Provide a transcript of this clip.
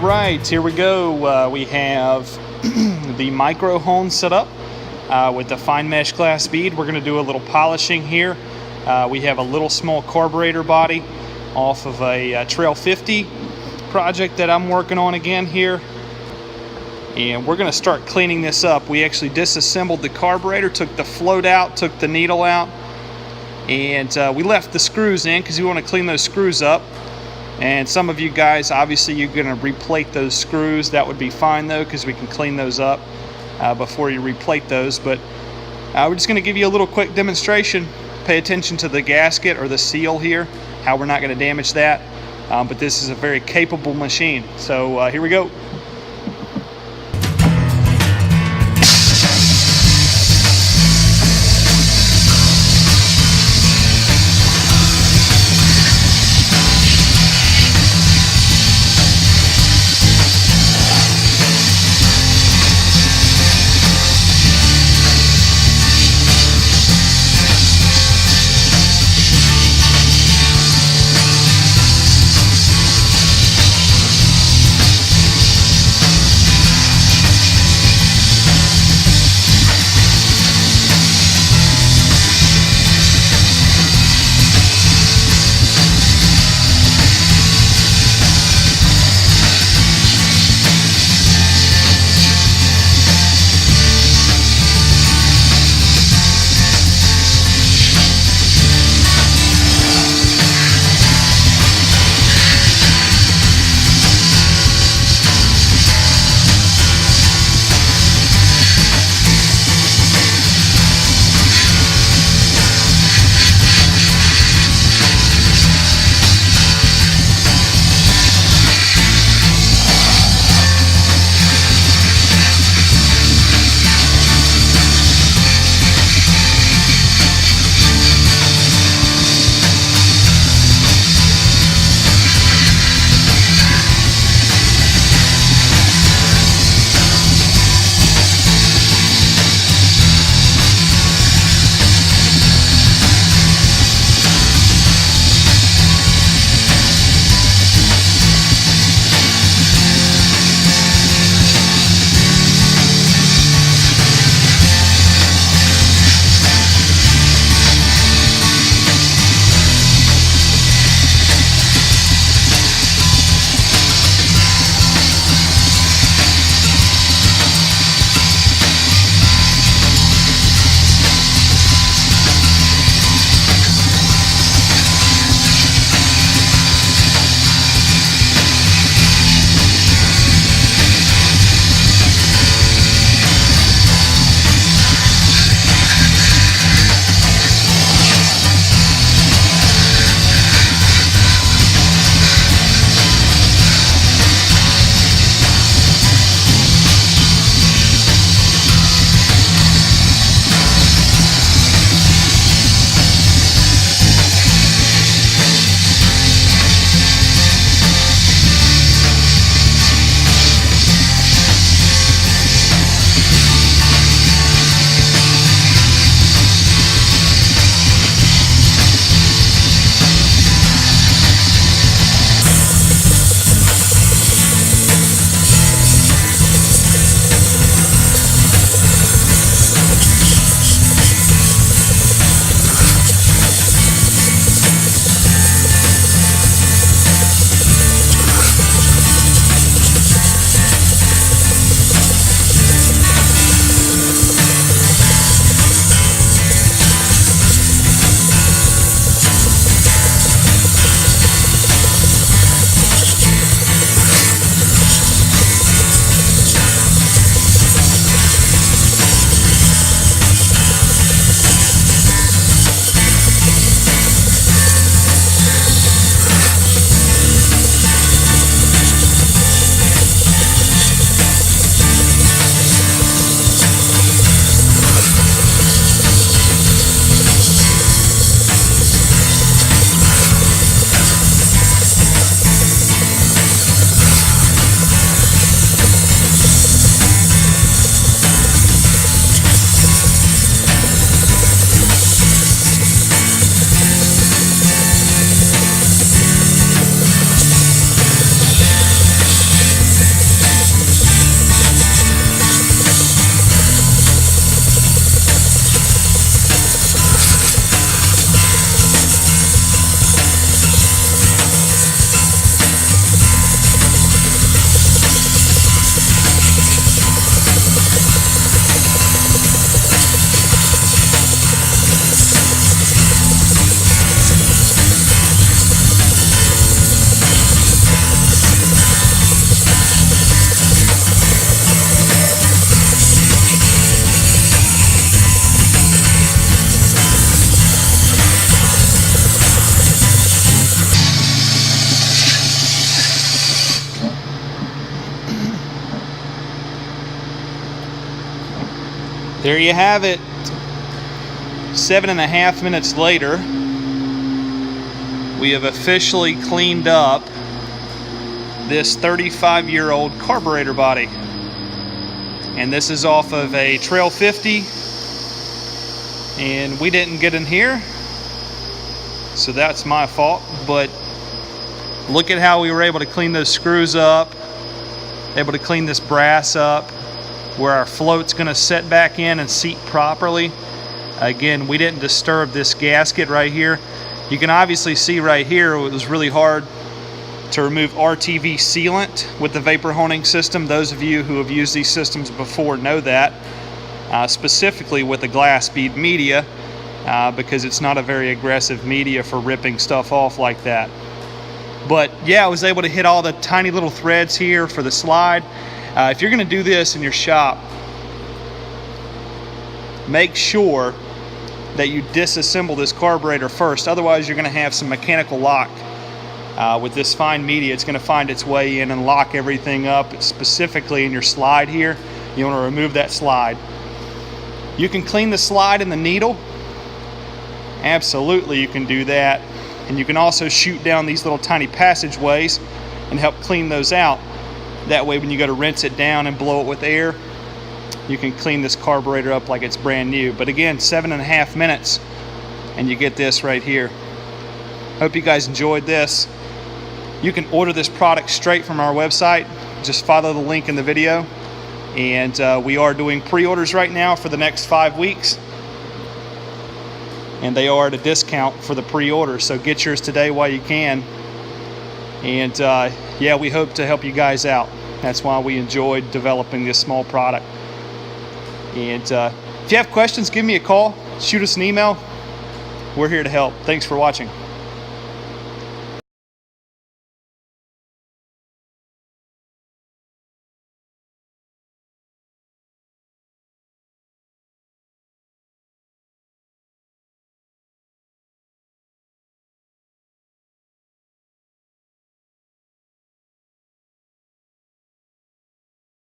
Alright, here we go. We have the micro hone set up with the fine mesh glass bead. We're going to do a little polishing here. We have a little small carburetor body off of a Trail 50 project that I'm working on again here. And we're going to start cleaning this up. We actually disassembled the carburetor, took the float out, took the needle out, and we left the screws in because we want to clean those screws up. And some of you guys, obviously you're going to replate those screws. That would be fine though, because we can clean those up before you replate those. But we're just going to give you a little quick demonstration. Pay attention to the gasket or the seal here, how we're not going to damage that. But this is a very capable machine. So here we go. There you have it. 7.5 minutes later, we have officially cleaned up this 35-year-old carburetor body. And this is off of a Trail 50, and we didn't get in here, so that's my fault. But look at how we were able to clean those screws up, able to clean this brass up, where our float's going to set back in and seat properly. Again, we didn't disturb this gasket right here. You can obviously see right here it was really hard to remove RTV sealant with the vapor honing system. Those of you who have used these systems before know that, specifically with the glass bead media, because it's not a very aggressive media for ripping stuff off like that. But yeah, I was able to hit all the tiny little threads here for the slide. If you're going to do this in your shop, make sure that you disassemble this carburetor first. Otherwise, you're going to have some mechanical lock. With this fine media, it's going to find its way in and lock everything up, specifically in your slide here. You want to remove that slide. You can clean the slide and the needle. Absolutely, you can do that. And you can also shoot down these little tiny passageways and help clean those out. That way, when you go to rinse it down and blow it with air, you can clean this carburetor up like it's brand new. But again, 7.5 minutes, and you get this right here. Hope you guys enjoyed this. You can order this product straight from our website. Just follow the link in the video. And we are doing pre-orders right now for the next 5 weeks. And they are at a discount for the pre-order. So get yours today while you can. And yeah, we hope to help you guys out. That's why we enjoyed developing this small product. And if you have questions, give me a call. Shoot us an email. We're here to help. Thanks for watching.